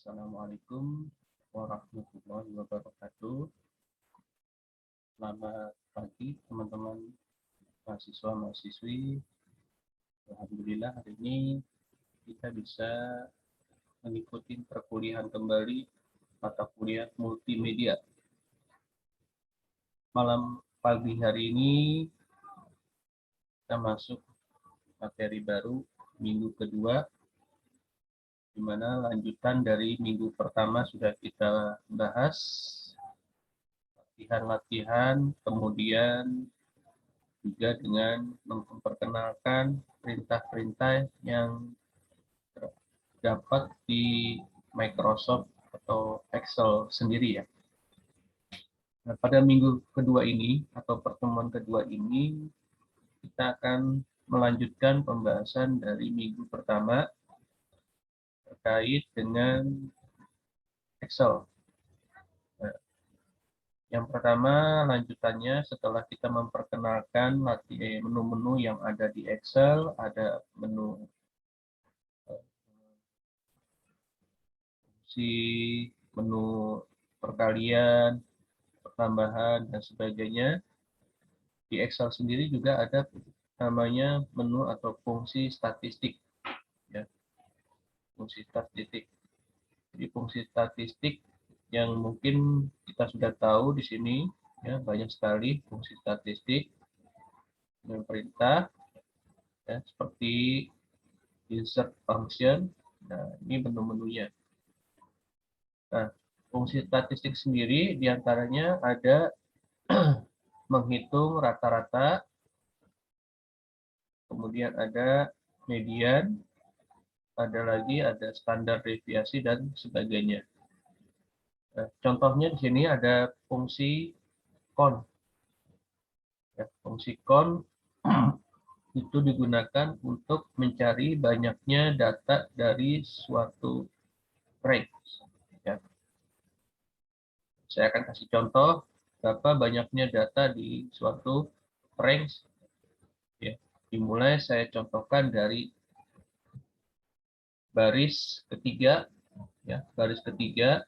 Assalamualaikum warahmatullahi wabarakatuh. Selamat pagi teman-teman mahasiswa-mahasiswi. Alhamdulillah hari ini kita bisa mengikuti perkuliahan kembali mata kuliah multimedia. Malam pagi hari ini kita masuk materi baru minggu kedua, di mana lanjutan dari minggu pertama sudah kita bahas latihan-latihan, kemudian juga dengan memperkenalkan perintah-perintah yang dapat di Microsoft atau Excel sendiri ya. Nah, pada minggu kedua ini atau pertemuan kedua ini kita akan melanjutkan pembahasan dari minggu pertama terkait dengan Excel. Nah, yang pertama lanjutannya setelah kita memperkenalkan menu-menu yang ada di Excel, ada menu menu perkalian, pertambahan, dan sebagainya. Di Excel sendiri juga ada namanya menu atau fungsi statistik. Ya. Fungsi statistik. Jadi fungsi statistik yang mungkin kita sudah tahu di sini, ya, banyak sekali fungsi statistik dengan perintah, ya, seperti insert function. Nah, ini menu-menunya. Nah, fungsi statistik sendiri diantaranya ada menghitung rata-rata, kemudian ada median, ada standar deviasi, dan sebagainya. Nah, contohnya di sini ada fungsi con. Ya, fungsi con itu digunakan untuk mencari banyaknya data dari suatu range. Ya. Saya akan kasih contoh berapa banyaknya data di suatu range. Ya. Dimulai saya contohkan dari baris ketiga, ya, baris ketiga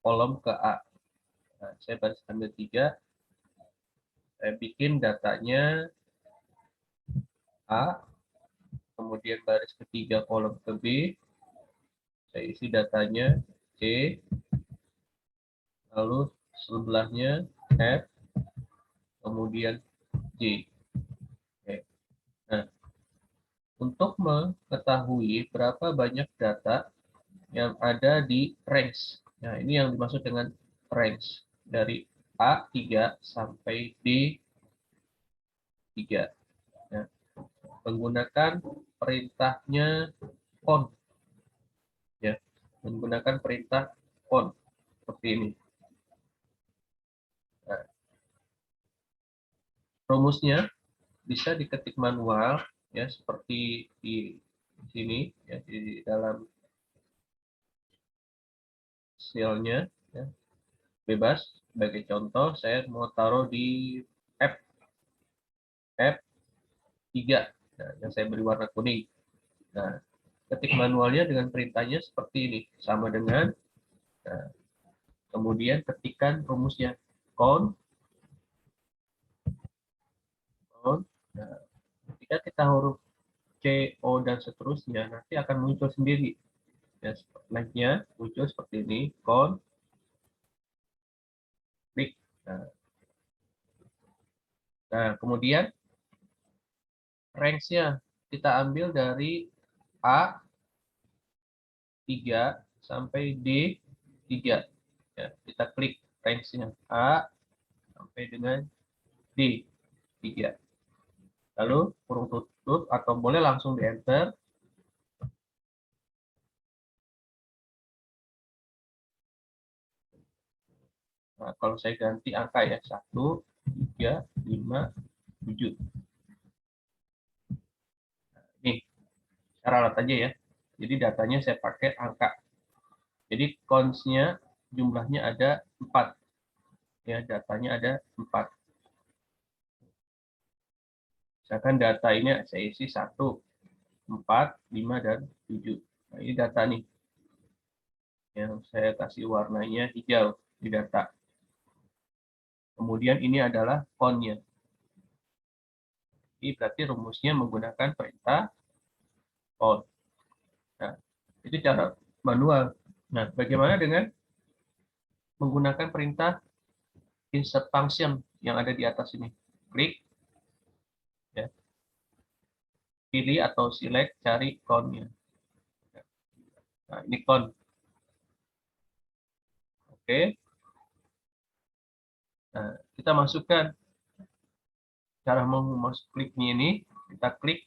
kolom ke A. Nah, saya baris ambil 3, saya bikin datanya A, kemudian baris ketiga kolom ke B, saya isi datanya C, lalu sebelahnya F, kemudian J. Oke. Nah, untuk mengetahui berapa banyak data yang ada di range, nah ini yang dimaksud dengan range, dari A3 sampai D3. Nah, menggunakan perintahnya con, ya, menggunakan perintah con seperti ini. Nah, rumusnya bisa diketik manual, ya, seperti di sini, ya, di dalam selnya, ya, bebas. Sebagai contoh, saya mau taruh di F3, nah, yang saya beri warna kuning. Nah, ketik manualnya dengan perintahnya seperti ini, sama dengan, nah, kemudian ketikkan rumusnya con. Nah, ketika kita huruf C, O, dan seterusnya, nanti akan muncul sendiri. Ya, selanjutnya muncul seperti ini, con, klik. Nah, kemudian range-nya kita ambil dari A3 sampai D3. Ya, kita klik range-nya A sampai dengan D3. Lalu kurung tutup atau boleh langsung di enter. Nah, kalau saya ganti angka ya, 1, 3, 5, 7. Nah, ini cara alat aja ya. Jadi datanya saya pakai angka. Jadi cons-nya jumlahnya ada 4. Ya, datanya ada 4. Misalkan data ini saya isi 1, 4, 5, dan 7. Nah, ini data nih. yang saya kasih warnanya hijau di data. Kemudian ini adalah count-nya. Ini berarti rumusnya menggunakan perintah count. Nah, itu cara manual. Nah, bagaimana dengan menggunakan perintah insert function yang ada di atas ini? Klik, ya, pilih atau select, cari count-nya. Nah, ini count. Oke. Nah, kita masukkan cara masuk kliknya ini. Kita klik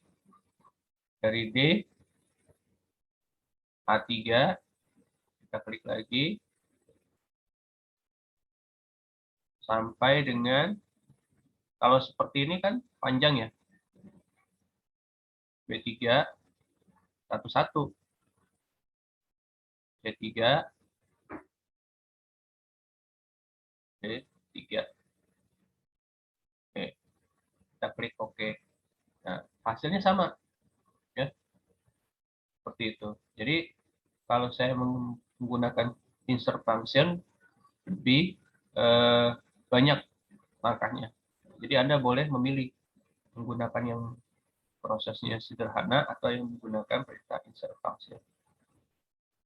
dari D, A3, kita klik lagi, sampai dengan, kalau seperti ini kan panjang ya, B3, 11, B3, B3. Oke, kita klik OK. Nah, hasilnya sama, ya, seperti itu. Jadi, kalau saya menggunakan insert function, lebih banyak langkahnya. Jadi Anda boleh memilih menggunakan yang prosesnya sederhana atau yang menggunakan perintah insert function.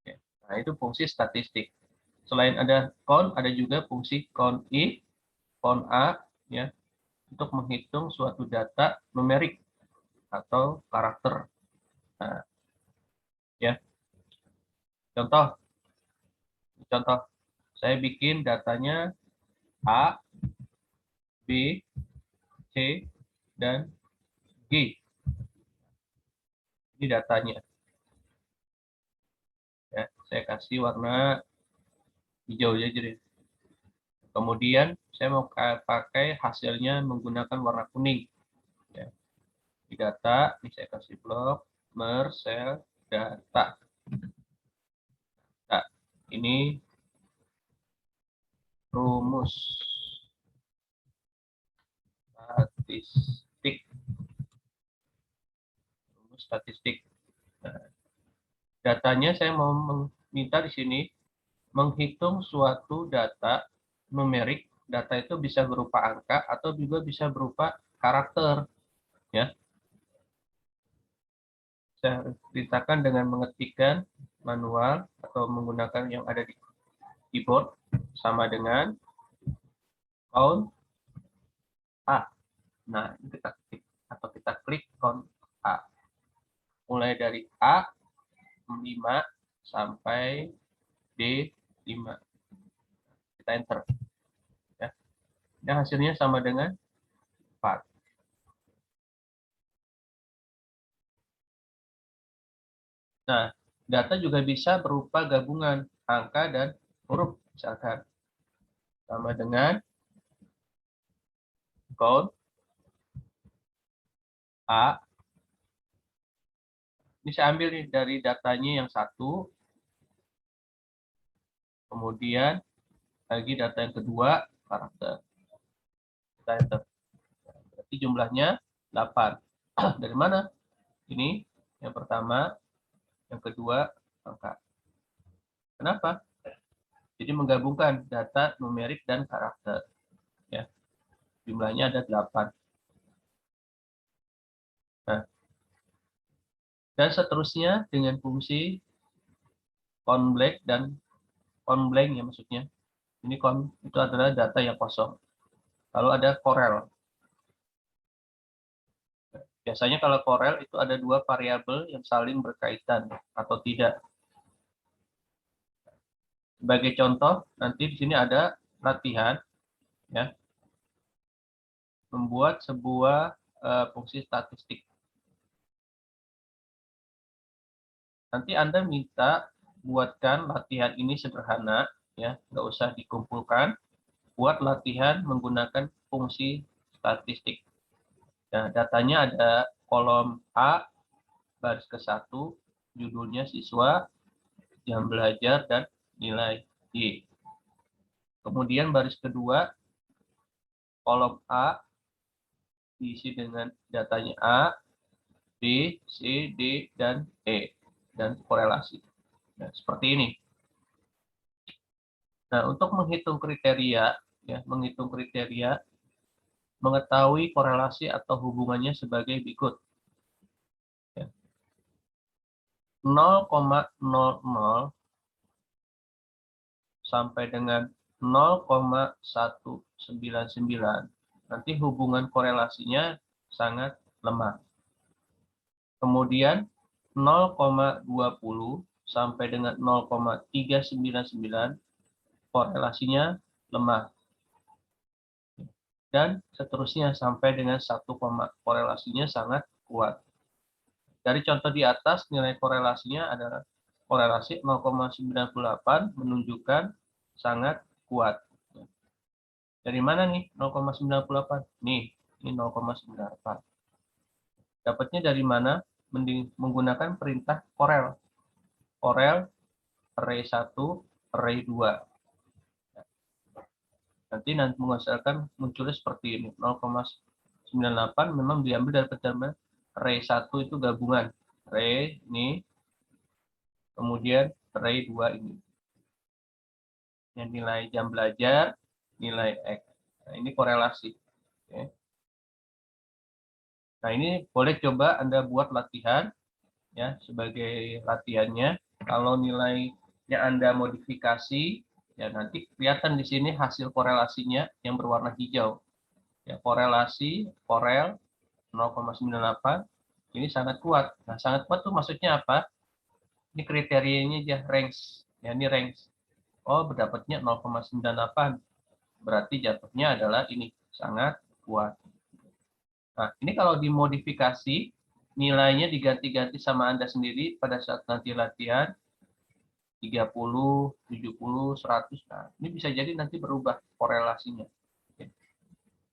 Ya. Nah, itu fungsi statistik. Selain ada count, ada juga fungsi count I, count A, ya, untuk menghitung suatu data numerik atau karakter. Nah, ya, contoh, saya bikin datanya A, B, C, dan G. Ini datanya. Ya, saya kasih warna hijau aja jadi. Kemudian saya mau pakai hasilnya menggunakan warna kuning. Ya. Di data, ini saya kasih blok, Mercel, data. Nah, ini rumus statistik. Rumus statistik. Nah, datanya saya mau meminta di sini menghitung suatu data numerik. Data itu bisa berupa angka atau juga bisa berupa karakter. Ya, saya ceritakan dengan mengetikkan manual atau menggunakan yang ada di keyboard sama dengan count A. Nah, ini kita klik atau kita klik count A. Mulai dari A 5 sampai D5. Kita enter. Ya. Dan hasilnya sama dengan 4. Nah, data juga bisa berupa gabungan angka dan huruf. Misalkan sama dengan count A. Ini saya ambil nih dari datanya yang satu, kemudian lagi data yang kedua, karakter. Kita enter. Berarti jumlahnya 8. Dari mana? Ini yang pertama, yang kedua, angka. Kenapa? Jadi menggabungkan data numerik dan karakter. Ya, jumlahnya ada 8. Nah, dan seterusnya dengan fungsi count blank dan count blank ya maksudnya. Ini count itu adalah data yang kosong. Lalu ada corel. Biasanya kalau corel itu ada dua variabel yang saling berkaitan atau tidak. Sebagai contoh, nanti di sini ada latihan, ya, membuat sebuah fungsi statistik. Nanti Anda minta buatkan latihan ini sederhana, ya, nggak usah dikumpulkan. Buat latihan menggunakan fungsi statistik. Nah, datanya ada kolom A, baris ke-1, judulnya siswa, jam belajar, dan nilai Y. Kemudian baris kedua, kolom A, diisi dengan datanya A, B, C, D, dan E. Dan korelasi. Nah, seperti ini. Nah, untuk menghitung kriteria, ya, mengetahui korelasi atau hubungannya sebagai berikut. Ya. 0,00 sampai dengan 0,199, nanti hubungan korelasinya sangat lemah. Kemudian 0,20 sampai dengan 0,399 korelasinya lemah. Dan seterusnya sampai dengan 1, korelasinya sangat kuat. Dari contoh di atas, nilai korelasinya adalah korelasi 0,98 menunjukkan sangat kuat. Dari mana nih 0,98? Nih, ini 0,98. Dapatnya dari mana? Menggunakan perintah Corel. Corel array 1, array 2. Nanti menghasilkan munculnya seperti ini. 0,98 memang diambil dari pertemuan array 1 itu gabungan. Array ini, kemudian array 2 ini. Yang nilai jam belajar, nilai X. Nah, ini korelasi. Oke. Nah, ini boleh coba Anda buat latihan, ya, sebagai latihannya. Kalau nilainya Anda modifikasi, ya nanti kelihatan di sini hasil korelasinya yang berwarna hijau. Ya, korelasi, Corel 0,98, ini sangat kuat. Nah, sangat kuat tuh maksudnya apa? Ini kriterianya aja, range. Ya, ini range. Oh, berdapatnya 0,98. Berarti jatuhnya adalah ini, sangat kuat. Nah, ini kalau dimodifikasi, nilainya diganti-ganti sama Anda sendiri pada saat nanti latihan, 30, 70, 100. Nah, ini bisa jadi nanti berubah korelasinya.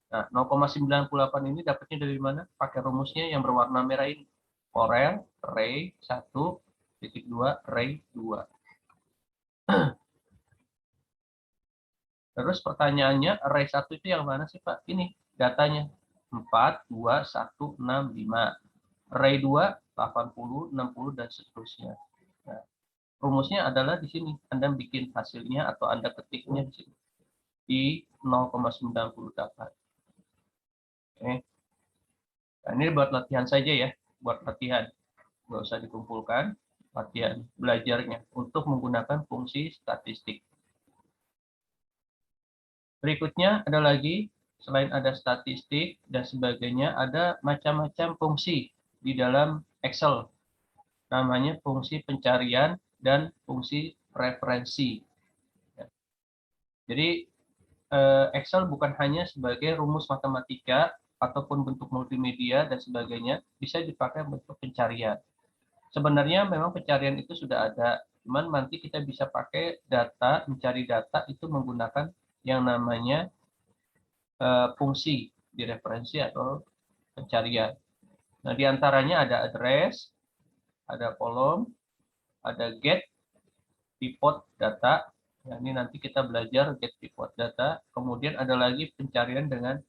Nah, 0,98 ini dapatnya dari mana? Pakai rumusnya yang berwarna merah ini. Corel, Ray 1,2, Ray 2. Terus pertanyaannya, array 1 itu yang mana sih, Pak? Ini datanya. 4, 2, 1, 6, 5. Array 2, 80, 60, dan seterusnya. Nah, rumusnya adalah di sini. Anda bikin hasilnya atau Anda ketiknya di sini. Di 0,98. Oke. Nah, ini buat latihan saja ya. Buat latihan. Nggak usah dikumpulkan. Latihan belajarnya untuk menggunakan fungsi statistik. Berikutnya ada lagi, selain ada statistik dan sebagainya, ada macam-macam fungsi di dalam Excel. Namanya fungsi pencarian dan fungsi referensi. Jadi Excel bukan hanya sebagai rumus matematika ataupun bentuk multimedia dan sebagainya, bisa dipakai bentuk pencarian. Sebenarnya memang pencarian itu sudah ada, cuman nanti kita bisa pakai data, mencari data itu menggunakan yang namanya fungsi di referensi atau pencarian. Nah, diantaranya ada address, ada kolom, ada get, pivot data. Nah, ini nanti kita belajar get pivot data. Kemudian ada lagi pencarian dengan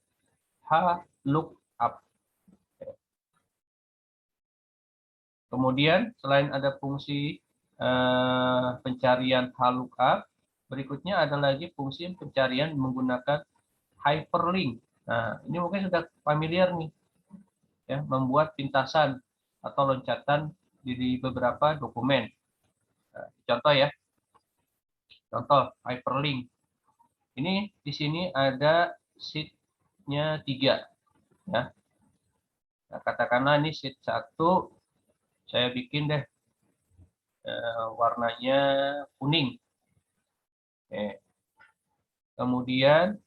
lookup. Kemudian selain ada fungsi pencarian lookup, berikutnya ada lagi fungsi pencarian menggunakan hyperlink. Nah, ini mungkin sudah familiar nih, ya, membuat pintasan atau loncatan di beberapa dokumen. Nah, contoh ya, contoh hyperlink. Ini di sini ada sheet-nya 3. Ya. Nah, katakanlah ini sheet 1, saya bikin deh warnanya kuning. Oke. Kemudian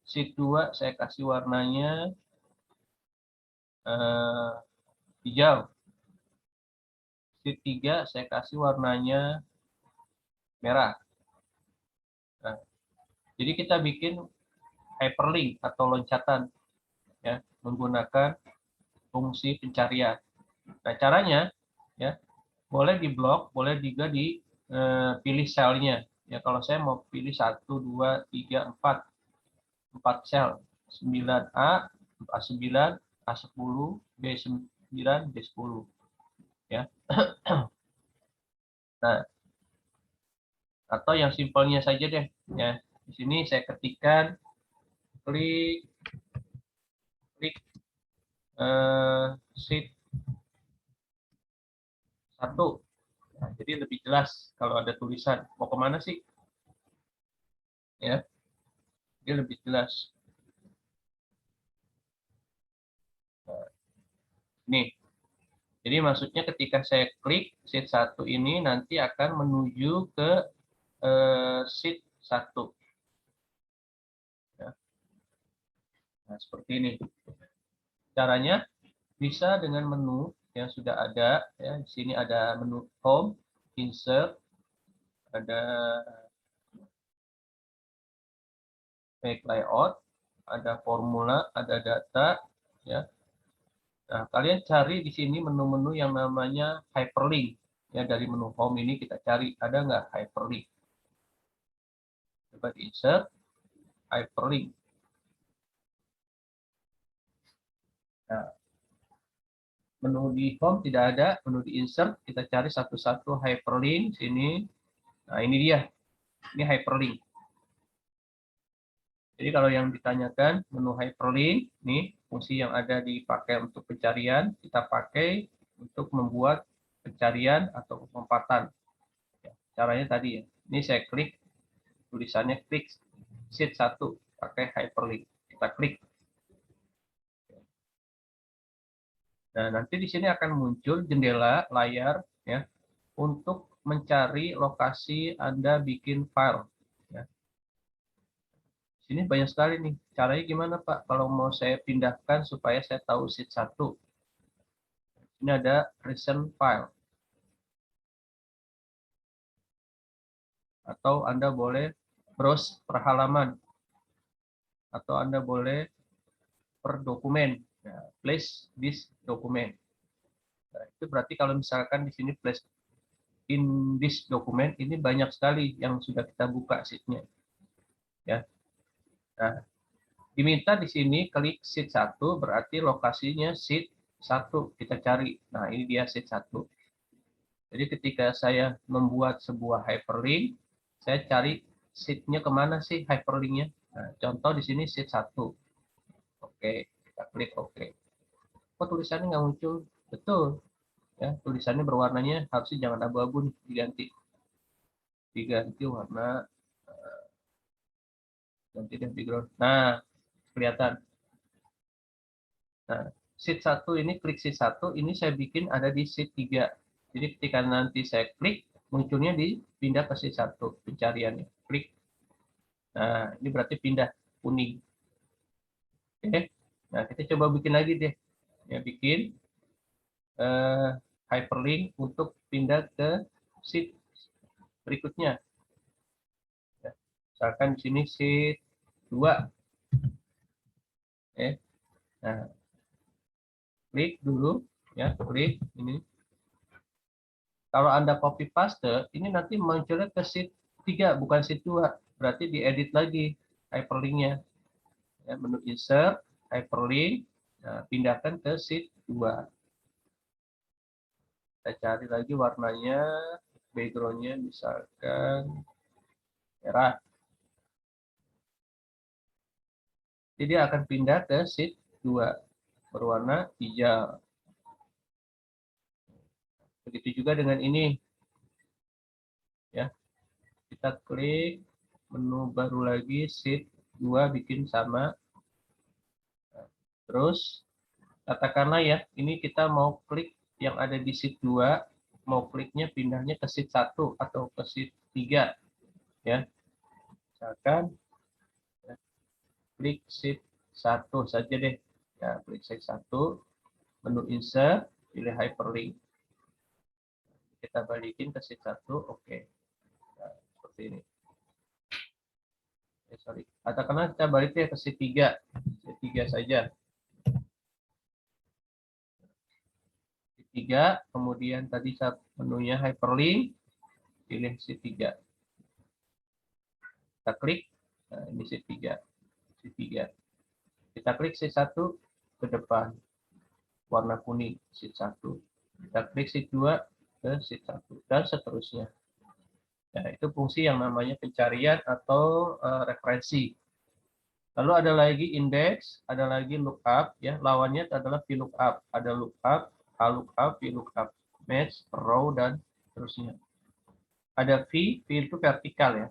sheet 2 saya kasih warnanya hijau. Sheet 3 saya kasih warnanya merah. Nah, jadi kita bikin hyperlink atau loncatan, ya, menggunakan fungsi pencarian. Nah, caranya, ya, boleh di blok, boleh juga dipilih selnya. Ya, kalau saya mau pilih 1, 2, 3, 4 sel, 9A, A9, A10, B9, B10. Ya. Nah, Atau yang simpelnya saja deh. Ya, di sini saya ketikkan klik klik sheet 1. Nah, jadi lebih jelas kalau ada tulisan mau kemana sih, ya, dia lebih jelas. Nah, nih, jadi maksudnya ketika saya klik sheet 1 ini nanti akan menuju ke sheet 1. Ya. Nah, seperti ini. Caranya bisa dengan menu yang sudah ada. Ya, di sini ada menu home, insert, ada make layout, ada formula, ada data, ya. Nah, kalian cari di sini menu-menu yang namanya hyperlink. Ya, dari menu home ini kita cari ada nggak hyperlink. Coba di insert hyperlink. Nah, menu di home tidak ada, menu di insert kita cari satu-satu hyperlink sini. Nah, ini dia. Ini hyperlink. Jadi kalau yang ditanyakan menu hyperlink, nih fungsi yang ada dipakai untuk pencarian, kita pakai untuk membuat pencarian atau lompatan. Ya, caranya tadi ya. Ini saya klik, tulisannya klik sheet 1 pakai hyperlink. Kita klik. Nah, nanti di sini akan muncul jendela layar ya untuk mencari lokasi Anda bikin file. Ya. Sini banyak sekali nih. Caranya gimana, Pak? Kalau mau saya pindahkan supaya saya tahu sheet 1. Ini ada recent file. Atau Anda boleh browse per halaman. Atau Anda boleh per dokumen. Ya, place this dokumen. Nah, itu berarti kalau misalkan di sini place in this dokumen, ini banyak sekali yang sudah kita buka sheet-nya. Ya. Nah, diminta di sini klik sheet 1 berarti lokasinya sheet 1 kita cari. Nah, ini dia sheet 1. Jadi ketika saya membuat sebuah hyperlink, saya cari sheet-nya kemana sih hyperlink-nya. Nah, contoh di sini sheet 1. Oke, kita klik OK. Kok tulisannya nggak muncul? Betul. Ya, tulisannya berwarnanya harusnya jangan abu-abu nih, diganti. Diganti warna, ganti deh background. Nah, kelihatan. Nah, sheet 1 ini, klik sheet 1, ini saya bikin ada di sheet 3. Jadi ketika nanti saya klik, munculnya dipindah ke sheet 1, pencariannya. Klik. Nah, ini berarti pindah kuning. Oke. Nah, kita coba bikin lagi deh. Ya, bikin hyperlink untuk pindah ke sheet berikutnya. Ya, misalkan di sini sheet 2. Ya. Nah, klik dulu. Ya, klik ini. Kalau Anda copy paste, ini nanti munculnya ke sheet 3, bukan sheet 2. Berarti diedit lagi hyperlink-nya. Ya, menu insert, hyperlink, nah, pindahkan ke sheet 2. Kita cari lagi warnanya, background-nya misalkan merah. Jadi dia akan pindah ke sheet 2, berwarna hijau. Begitu juga dengan ini. Ya, kita klik menu baru lagi sheet 2 bikin sama. Terus katakanlah ya, ini kita mau klik yang ada di sheet 2, mau kliknya pindahnya ke sheet 1 atau ke sheet 3 ya. Misalkan ya, klik sheet 1 saja deh. Ya, klik sheet 1, menu insert, pilih hyperlink. Kita balikin ke sheet 1, oke. Nah, seperti ini. Sorry. Katakanlah kita baliknya ke sheet 3. Sheet 3 saja. 3, kemudian tadi saat menunya hyperlink, pilih sheet 3. Kita klik, nah ini sheet 3. Sheet 3. Kita klik sheet 1 ke depan, warna kuning, sheet 1. Kita klik sheet 2 ke sheet 1, dan seterusnya. Nah, itu fungsi yang namanya pencarian atau referensi. Lalu ada lagi index, ada lagi lookup, ya. Lawannya adalah VLOOKUP. Ada lookup, HLOOKUP, VLOOKUP, match, row, dan seterusnya. Ada V itu vertikal, ya.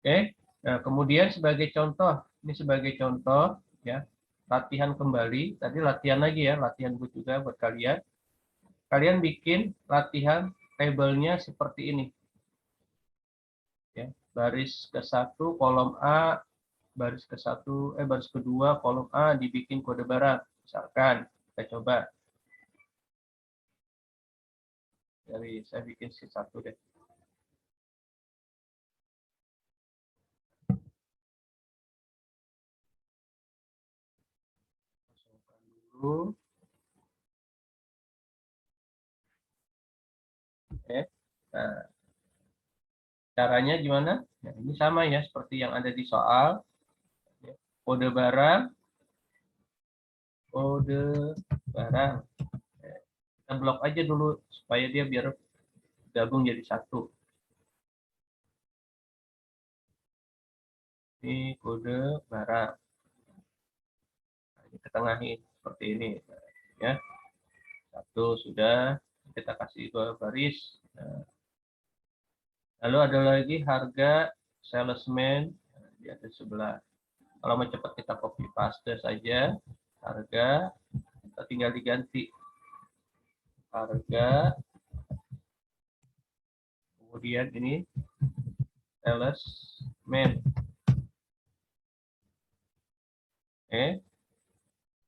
Oke. Nah, kemudian sebagai contoh, ini sebagai contoh, ya, latihan kembali. Tadi latihan lagi ya, latihan juga buat kalian. Kalian bikin latihan tabelnya seperti ini. Ya, baris ke-1 kolom A, baris ke-1 baris kedua kolom A dibikin kode barang. Misalkan kita coba dari saya bikin C1 deh. Masukkan dulu. Oke. Nah, caranya gimana? Nah, ini sama ya seperti yang ada di soal. Kode barang, kode barang. Kita blok aja dulu supaya dia biar gabung jadi satu. Ini kode barang. Nah, ini ketengahin seperti ini, ya. Satu sudah, kita kasih 2 baris. Nah, lalu ada lagi harga salesman, nah, di atas sebelah. Kalau mau cepat kita copy paste saja. Harga, kita tinggal diganti. Harga, kemudian ini salesman. Oke.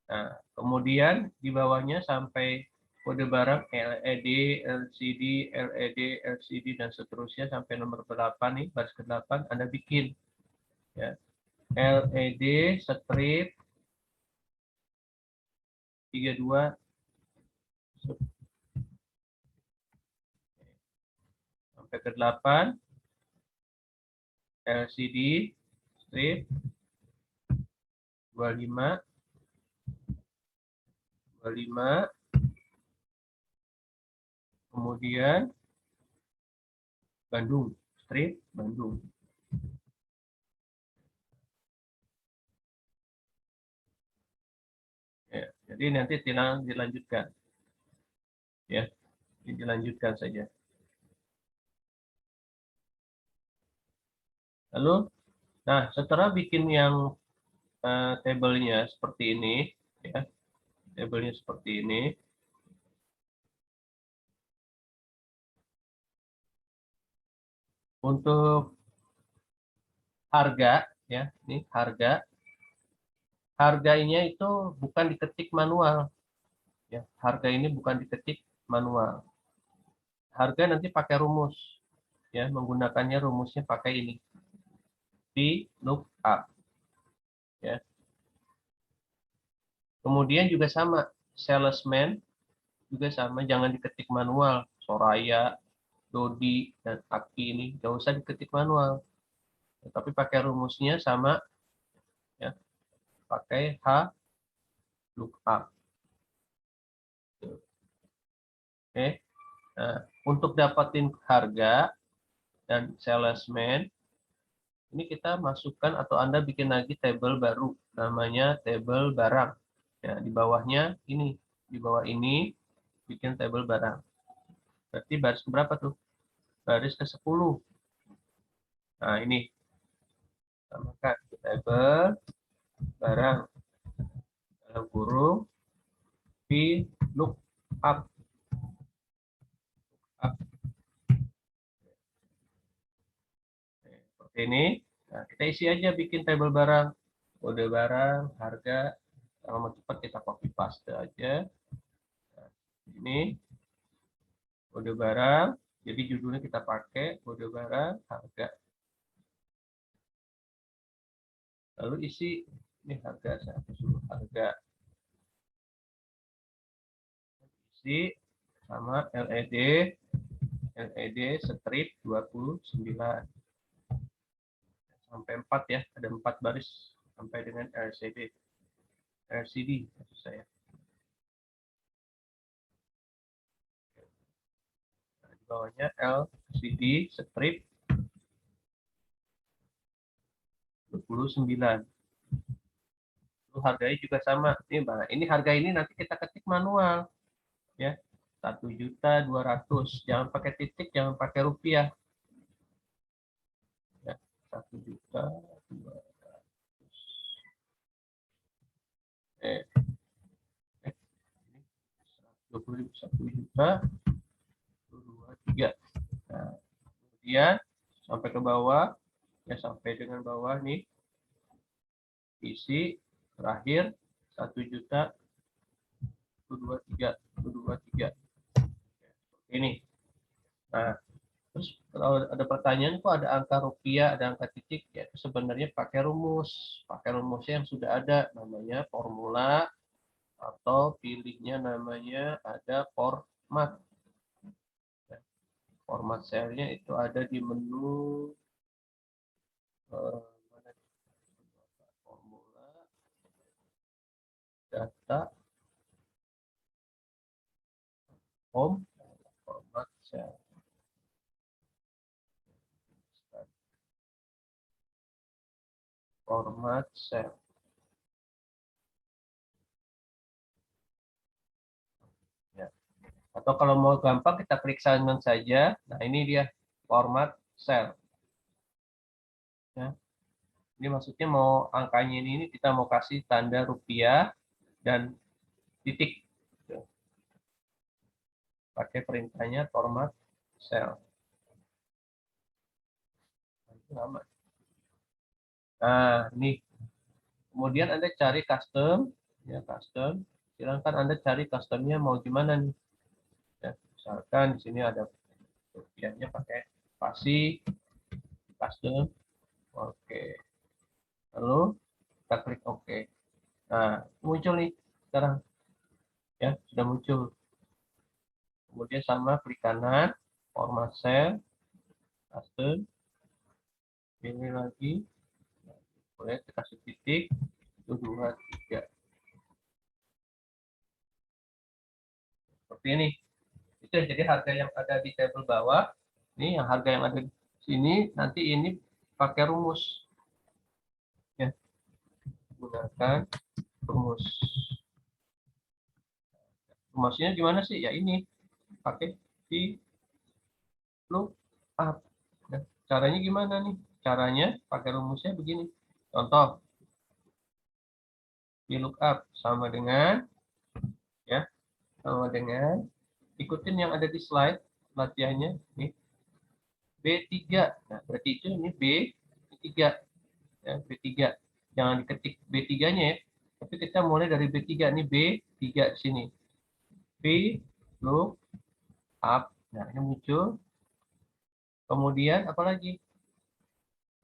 Nah, kemudian di bawahnya sampai kode barang LED, LCD, LED, LCD, dan seterusnya sampai nomor 8 nih, baris ke-8 Anda bikin. Ya. LED strip 32 sampai ke-8, LCD strip 25, 25, kemudian Bandung, strip Bandung. Ya, jadi nanti tinggal dilanjutkan. Ya, dilanjutkan saja. Lalu, nah setelah bikin yang tabelnya seperti ini, ya, tabelnya seperti ini. Untuk harga, ya, ini harga. Harganya itu bukan diketik manual, ya. Harga ini bukan diketik manual. Harga nanti pakai rumus, ya, menggunakannya rumusnya pakai ini. Di lookup, ya. Kemudian juga sama, salesman juga sama, jangan diketik manual. Soraya, Dodi, dan Aki ini nggak usah diketik manual, tapi pakai rumusnya sama, ya, pakai H lookup. Oke. Nah, untuk dapatin harga dan salesman, ini kita masukkan atau Anda bikin lagi tabel baru, namanya tabel barang. Ya, di bawahnya ini, di bawah ini bikin tabel barang. Berarti baris berapa tuh? Baris ke-10. Nah, ini tambahkan tabel barang dalam kurung v lookup. Seperti ini. Nah, kita isi aja bikin tabel barang, kode barang, harga. Kalau mau cepat kita copy paste aja. Nah, ini kode barang, jadi judulnya kita pakai kode barang, harga. Lalu isi ini harga, saya suruh harga. Isi sama LED, LED strip 29 sampai 4, ya, ada 4 baris sampai dengan LCD. LCD maksud saya. bawahnya LCD strip 29. Harganya juga sama. Ini harga ini nanti kita ketik manual ya. 1.200.000. Jangan pakai titik, jangan pakai rupiah. Ya, 1.200.000. Eh, 20.000, 1.000.023. Nah, kemudian sampai ke bawah, ya sampai dengan bawah nih, isi terakhir 1.023.23. Ini. Nah, terus kalau ada pertanyaan kok ada angka rupiah, ada angka titik, ya sebenarnya pakai rumus. Pakai rumusnya yang sudah ada, namanya formula, atau pilihnya namanya ada format. Format selnya itu ada di menu formula, data, home, format sel. Format sel. Ya. Atau kalau mau gampang kita klik kanan saja. Nah ini dia format sel. Ya. Ini maksudnya mau angkanya ini kita mau kasih tanda rupiah dan titik. Pakai perintahnya format sel. Nah, ini. Kemudian Anda cari custom, ya custom. Silakan Anda cari customnya mau gimana nih. Ya, misalkan di sini ada rupiahnya pakai spasi, custom. Oke. Lalu kita klik OK. Nah, muncul nih sekarang. Ya, sudah muncul. Kemudian sama klik kanan, format cell, custom. Pilih lagi. Boleh kasih titik. 1, 2, 3. Seperti ini. Itu jadi harga yang ada di tabel bawah. Ini yang harga yang ada di sini. Nanti ini pakai rumus. Ya, gunakan rumus. Rumusnya gimana sih? Ya ini pakai di look up. Nah, caranya gimana nih? Caranya pakai rumusnya begini. Contoh, di look up sama dengan ya, sama dengan ikutin yang ada di slide latihannya nih. B3. Nah, berarti itu ini B3 ya, B3. Jangan diketik B3-nya ya. Tapi kita mulai dari B3 ini B3 di sini. B look up. Nah, ini muncul. Kemudian apa lagi?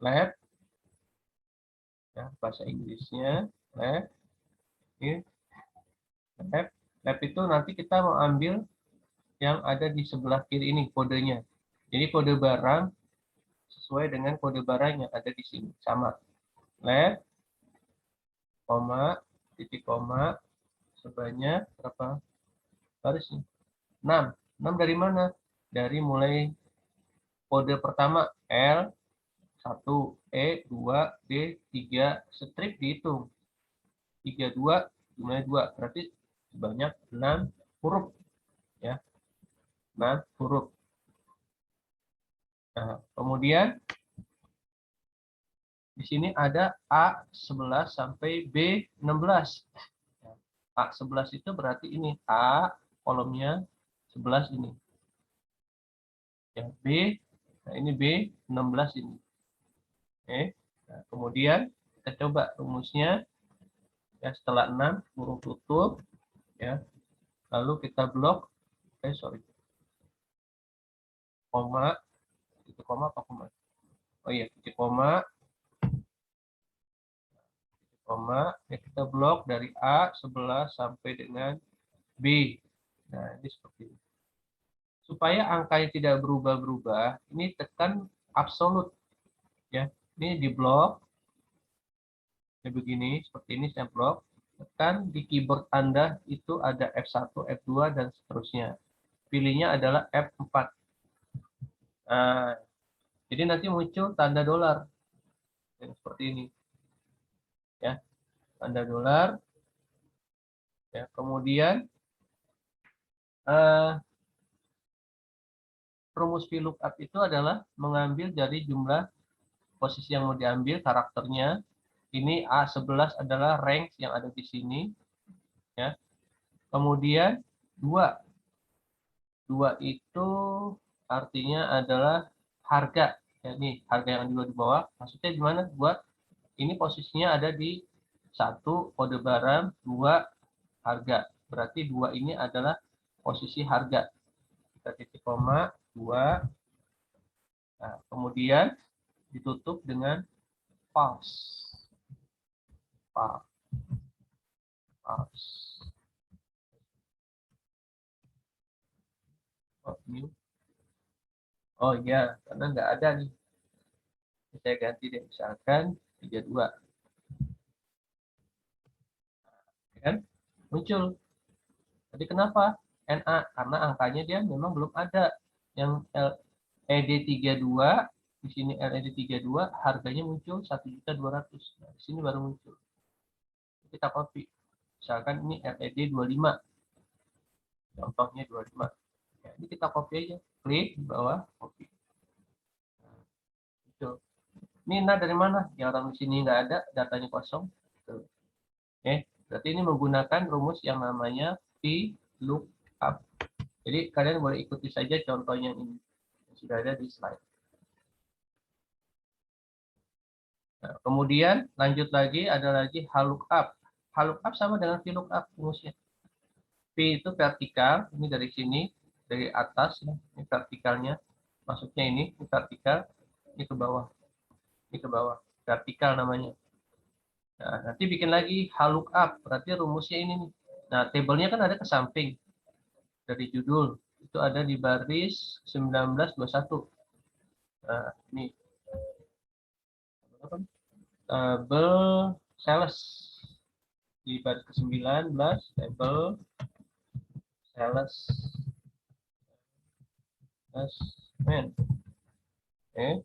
Lab. Ya, bahasa Inggrisnya lab. Ini lab. Lab itu nanti kita mau ambil yang ada di sebelah kiri ini kodenya. Jadi kode barang sesuai dengan kode barang yang ada di sini. Sama. Lab, koma, titik koma, sebanyak berapa baris nih? 6. 6 dari mana? Dari mulai kode pertama L, 1, E, 2, D, 3, strip dihitung. 3, 2, jumlahnya 2. Berarti sebanyak 6 huruf. Ya, 6 huruf. Nah, kemudian di sini ada A11 sampai B16. A11 itu berarti ini A kolomnya 11 ini. Ya, B, nah ini B16 ini. Oke. Nah, kemudian kita coba rumusnya ya setelah 6 huruf tutup ya. Lalu kita blok koma, titik koma apa koma? Oh iya, titik koma, ya kita blok dari A11 sampai dengan B. Nah, ini seperti ini. Supaya angkanya tidak berubah-berubah, ini tekan absolut. Ya, ini di blok. Ya begini, seperti ini saya blok. Tekan di keyboard Anda itu ada F1, F2, dan seterusnya. Pilihnya adalah F4. Nah, jadi nanti muncul tanda dolar yang seperti ini, ya, tanda dolar. Ya, kemudian eh, rumus VLOOKUP itu adalah mengambil dari jumlah posisi yang mau diambil karakternya. Ini A11 adalah range yang ada di sini, ya. Kemudian dua, dua itu artinya adalah harga. Ya, nih harga yang di bawah. Maksudnya gimana? Buat ini posisinya ada di satu kode barang, dua harga. Berarti dua ini adalah posisi harga. Kita titik koma, dua. Nah, kemudian ditutup dengan false. False. False. Oh, new. Oh iya, karena nggak ada nih. Saya ganti deh, misalkan 32. Kan? Muncul. Jadi kenapa? NA, karena angkanya dia memang belum ada. Yang LED32, di sini LED32, harganya muncul 1.200.000. Nah, di sini baru muncul. Kita copy. Misalkan ini LED25. Contohnya 25. Ya, ini kita copy aja. Klik di bawah, copy. Nah, ini nah dari mana? Yang orang di sini nggak ada, datanya kosong. Tuh. Oke, berarti ini menggunakan rumus yang namanya VLOOKUP. Jadi kalian boleh ikuti saja contohnya ini. Yang sudah ada di slide. Nah, kemudian lanjut lagi, ada lagi HLOOKUP. HLOOKUP sama dengan VLOOKUP rumusnya. V itu vertikal, ini dari sini, dari atas, ya. Ini vertikalnya. Maksudnya ini vertikal, ini ke bawah. Ini ke bawah. Vertikal namanya. Nah, nanti bikin lagi HLOOKUP, berarti rumusnya ini nih. Nah, tabelnya kan ada ke samping dari judul. Itu ada di baris 1921. Nah, ini tabel sales. Di baris ke-19, tabel sales. Men. Oke.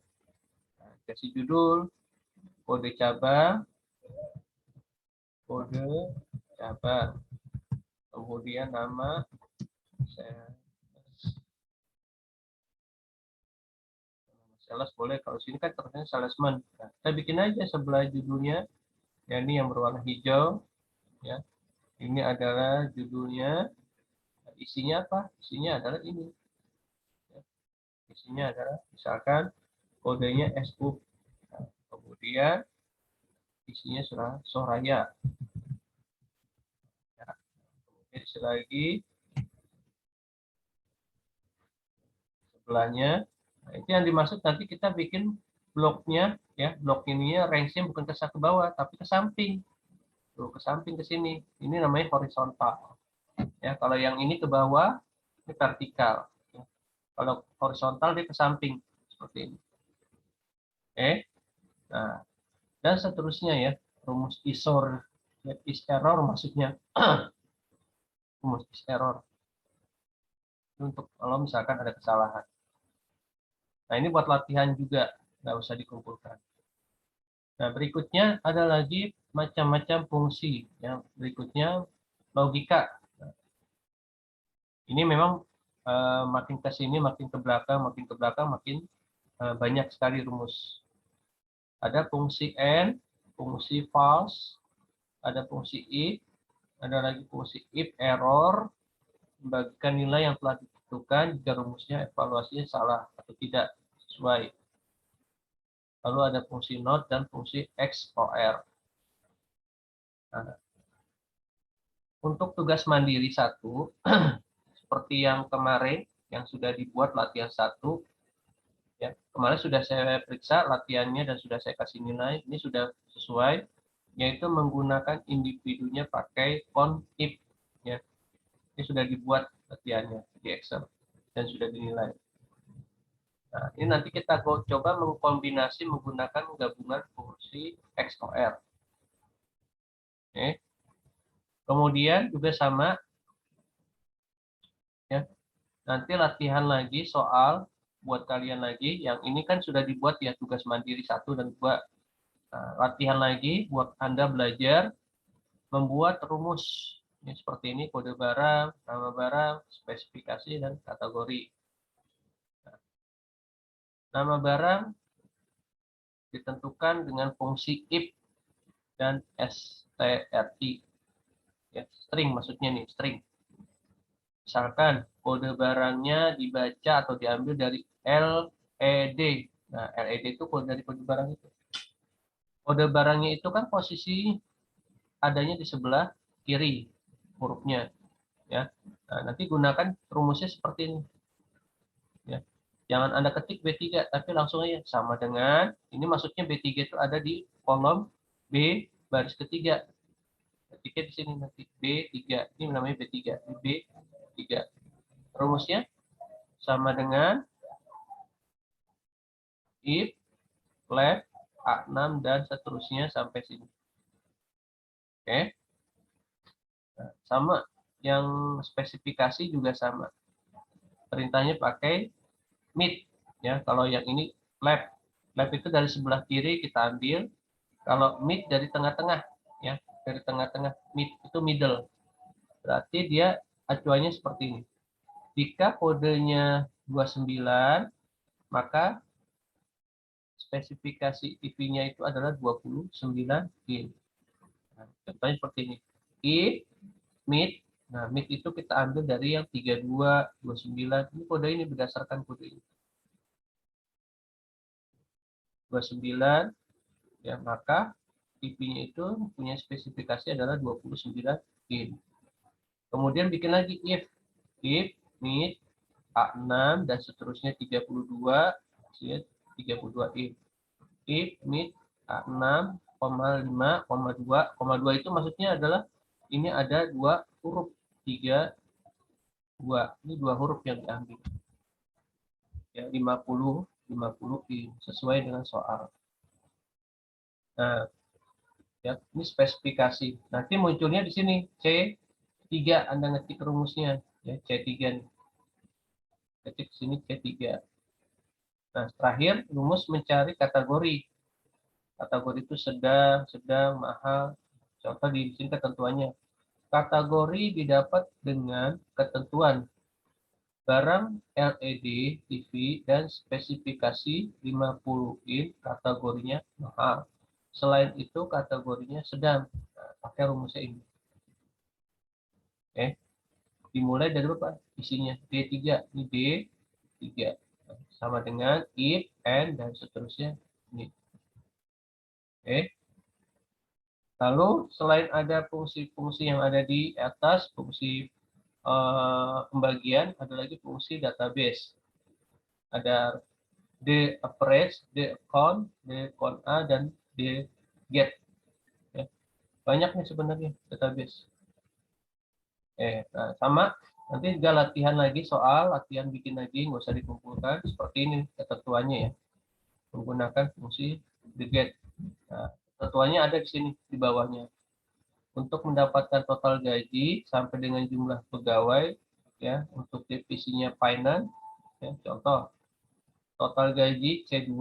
Nah, kasih judul, kode cabang, kode cabang. Kemudian nama sales boleh, kalau sini kan terusnya salesman. Nah, kita bikin aja sebelah judulnya, ya ini yang berwarna hijau, ya. Ini adalah judulnya. Isinya apa? Isinya adalah ini. Isinya adalah misalkan kodenya SU. Nah, kemudian isinya Soraya. Ya, kemudian lagi sebelahnya. Nah, itu yang dimaksud nanti kita bikin bloknya, ya blok ininya range-nya bukan ke bawah tapi ke samping. Tuh, ke samping ke sini. Ini namanya horizontal. Ya, kalau yang ini ke bawah, ini vertikal. Ya. Kalau horizontal dia ke samping seperti ini. Oke. Nah, dan seterusnya ya, rumus ISOR, ya, is error maksudnya. Rumus is error untuk kalau misalkan ada kesalahan. Nah, ini buat latihan juga, nggak usah dikumpulkan. Nah, berikutnya ada lagi macam-macam fungsi. Yang berikutnya logika. Nah, ini memang makin ke sini, makin ke belakang, makin banyak sekali rumus. Ada fungsi AND, fungsi false, ada fungsi if, ada lagi fungsi if error, membagikan nilai yang telah ditentukan jika rumusnya evaluasinya salah atau tidak sesuai. Lalu ada fungsi not dan fungsi XOR. Nah, untuk tugas mandiri 1, seperti yang kemarin, yang sudah dibuat latihan 1, ya, kemarin sudah saya periksa latihannya dan sudah saya kasih nilai, ini sudah sesuai, yaitu menggunakan individunya pakai count if. Ya. Ini sudah dibuat latihannya di Excel dan sudah dinilai. Nah, ini nanti kita coba mengkombinasi menggunakan gabungan fungsi XOR. Oke. Kemudian juga sama, ya. Nanti latihan lagi soal buat kalian lagi. Yang ini kan sudah dibuat ya, tugas mandiri 1 dan 2. Nah, latihan lagi buat Anda belajar membuat rumus. Ini seperti ini, kode barang, nama barang, spesifikasi, dan kategori. Nama barang ditentukan dengan fungsi if dan string. Ya, string maksudnya nih, string. Misalkan kode barangnya dibaca atau diambil dari LED. Nah, LED itu kode dari kode barang itu. Kode barangnya itu kan posisi adanya di sebelah kiri hurufnya, ya. Nah, nanti gunakan rumusnya seperti ini, ya. Jangan Anda ketik B3, tapi langsung aja sama dengan ini, maksudnya B3 itu ada di kolom B baris ketiga. Ketiknya di sini nanti B3. Ini namanya B3. B3. Rumusnya sama dengan if, let, A6 dan seterusnya sampai sini. Oke. Nah, sama yang spesifikasi juga sama. Perintahnya pakai mid, ya. Kalau yang ini left. Left itu dari sebelah kiri kita ambil. Kalau mid dari tengah-tengah, ya. Dari tengah-tengah, mid itu middle. Berarti dia acuannya seperti ini. Jika kodenya 29, maka spesifikasi IP-nya itu adalah 29 in. Nah, contohnya seperti ini. If mid, nah mid itu kita ambil dari yang 32, 29. Ini kode ini berdasarkan kode ini. 29, ya, maka IP-nya itu punya spesifikasi adalah 29 in. Kemudian bikin lagi if mid A6 dan seterusnya 32, 32 in. If mid A6, 5, 2 itu maksudnya adalah ini ada 2 huruf, 3, 2. Ini 2 huruf yang diambil. Ya, 50 in sesuai dengan soal. Nah, ya, ini spesifikasi. Nanti munculnya di sini C3, Anda ngetik rumusnya, ya, C3 nih. Ketik sini C3. Nah, terakhir rumus mencari kategori. Kategori itu sedang, mahal. Contoh di sini ketentuannya. Kategori didapat dengan ketentuan barang LED, TV, dan spesifikasi 50 in, kategorinya mahal. Selain itu kategorinya sedang. Nah, pakai rumusnya ini. Oke. Dimulai dari berapa? Isinya D3. Ini D3. Sama dengan if, and, dan seterusnya. Ini. Oke. Lalu selain ada fungsi-fungsi yang ada di atas, fungsi pembagian, ada lagi fungsi database. Ada the average, the count A, dan the get. Ya. Banyak nih sebenarnya database. Nah, sama. Nanti juga latihan lagi soal, latihan bikin lagi, nggak usah dikumpulkan. Seperti ini ketentuannya ya. Menggunakan fungsi the get. Nah, ketentuannya ada di sini, di bawahnya. Untuk mendapatkan total gaji sampai dengan jumlah pegawai, ya, untuk divisinya finance, ya, contoh total gaji C2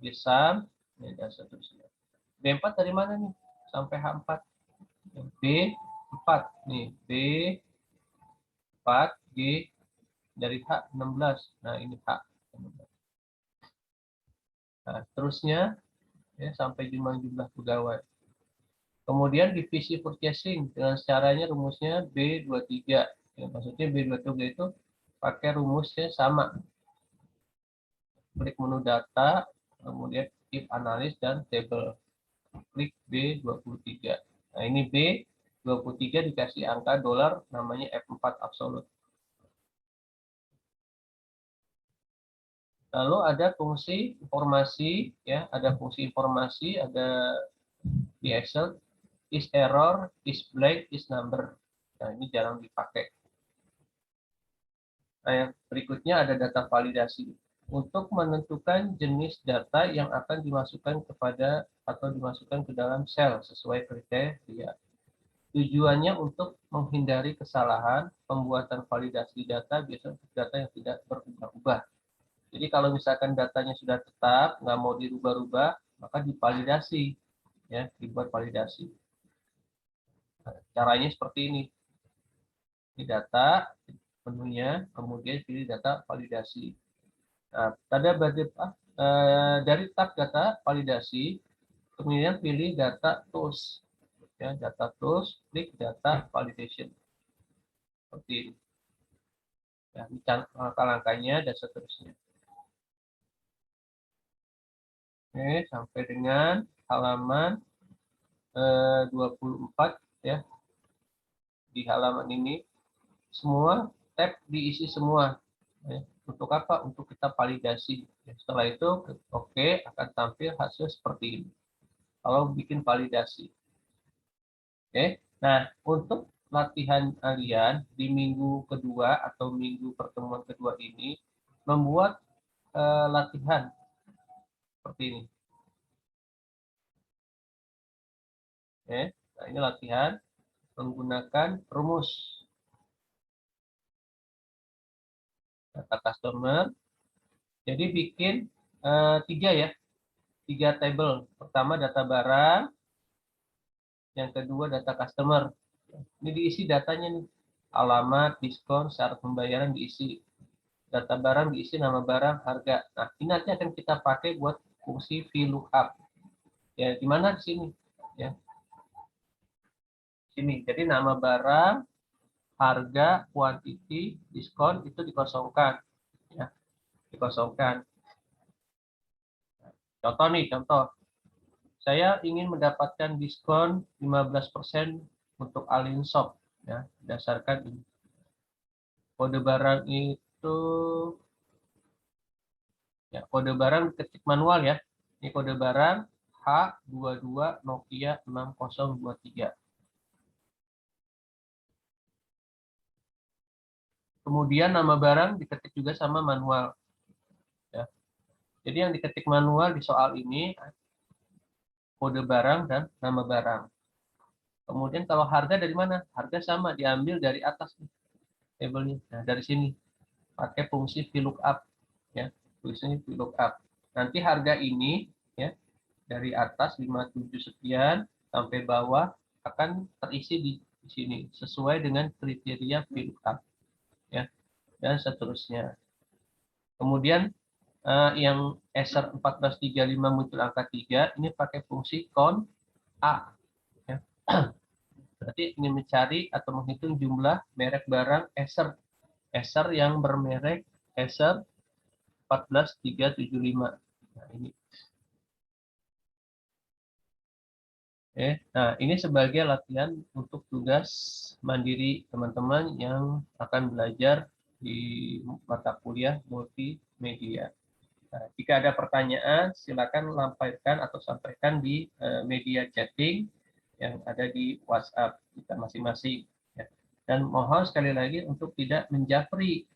B-sum, ya, dan seterusnya. B4 dari mana nih sampai H4? B4 nih, B4 G dari H16. Nah, ini H16. Nah, terusnya ya sampai jumlah pegawai. Kemudian divisi purchasing dengan caranya rumusnya B23. Ya, maksudnya B23 itu pakai rumusnya sama. Klik menu data, kemudian if analis dan table. Klik B23. Nah, ini B23 dikasih angka dolar namanya F4 absolute. Lalu ada fungsi informasi, ya, ada fungsi informasi, ada di Excel. Is error, is blank, is number. Nah, ini jarang dipakai. Nah, yang berikutnya ada data validasi. Untuk menentukan jenis data yang akan dimasukkan kepada atau dimasukkan ke dalam sel sesuai kriteria. Tujuannya untuk menghindari kesalahan pembuatan validasi data, biasanya data yang tidak berubah-ubah. Jadi kalau misalkan datanya sudah tetap, nggak mau dirubah-rubah, maka divalidasi, ya, dibuat validasi. Nah, caranya seperti ini. Ini data menunya, kemudian pilih data validasi. Nah, dari tab data validasi, kemudian pilih data tools, ya, data tools, klik data validation. Seperti ini. Ya, ini langkah-langkahnya dan seterusnya. Oke, sampai dengan halaman 24, ya. Di halaman ini semua tab diisi semua. Ya. Untuk apa? Untuk kita validasi. Ya, setelah itu, oke, akan tampil hasil seperti ini. Kalau bikin validasi. Oke. Nah, untuk latihan kalian di minggu kedua atau minggu pertemuan kedua ini membuat latihan seperti ini. Oke. Nah, ini latihan menggunakan rumus data customer. Jadi bikin 3 ya, 3 table. Pertama data barang, yang kedua data customer. Ini diisi datanya nih, alamat, diskon, syarat pembayaran diisi, data barang diisi nama barang, harga. Nah, ini nanti akan kita pakai buat fungsi VLOOKUP. Ya, di mana di sini? Ya, sini. Jadi nama barang, harga, quantity, diskon itu dikosongkan. Ya, dikosongkan. Contoh nih, contoh. Saya ingin mendapatkan diskon 15% untuk Alin Shop, ya, berdasarkan ini. Kode barang itu, ya, kode barang ketik manual ya. Ini kode barang H22 Nokia 6023. Kemudian nama barang diketik juga sama manual, ya. Jadi yang diketik manual di soal ini kode barang dan nama barang. Kemudian kalau harga dari mana? Harga sama, diambil dari atas nih, tabelnya. Nah, dari sini pakai fungsi VLOOKUP, ya, tulisnya VLOOKUP. Nanti harga ini, ya, dari atas 57 sekian sampai bawah akan terisi di sini sesuai dengan kriteria VLOOKUP, ya, dan seterusnya. Kemudian yang ESER 1435 muncul angka 3 ini pakai fungsi CON A, ya. Berarti ingin mencari atau menghitung jumlah merek barang ESER yang bermerek ESER 14375. Nah, ini. Nah, ini sebagai latihan untuk tugas mandiri teman-teman yang akan belajar di mata kuliah multimedia. Nah, jika ada pertanyaan, silakan lampaikan atau sampaikan di media chatting yang ada di WhatsApp kita masing-masing. Ya. Dan mohon sekali lagi untuk tidak menjapri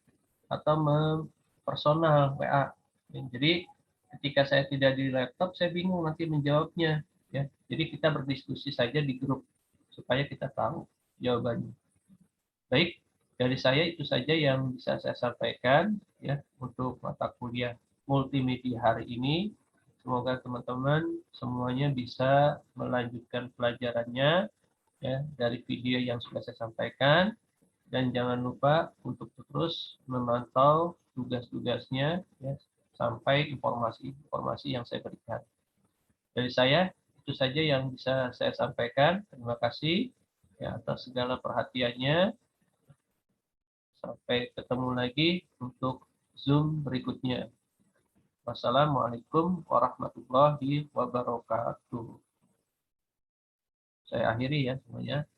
atau mempersonal WA. Jadi ketika saya tidak di laptop, saya bingung nanti menjawabnya. Ya, jadi kita berdiskusi saja di grup supaya kita tahu jawabannya. Baik, dari saya itu saja yang bisa saya sampaikan ya untuk mata kuliah multimedia hari ini. Semoga teman-teman semuanya bisa melanjutkan pelajarannya ya dari video yang sudah saya sampaikan, dan jangan lupa untuk terus memantau tugas-tugasnya ya, sampai informasi-informasi yang saya berikan. Dari saya, itu saja yang bisa saya sampaikan. Terima kasih ya atas segala perhatiannya. Sampai ketemu lagi untuk Zoom berikutnya. Wassalamualaikum warahmatullahi wabarakatuh. Saya akhiri ya semuanya.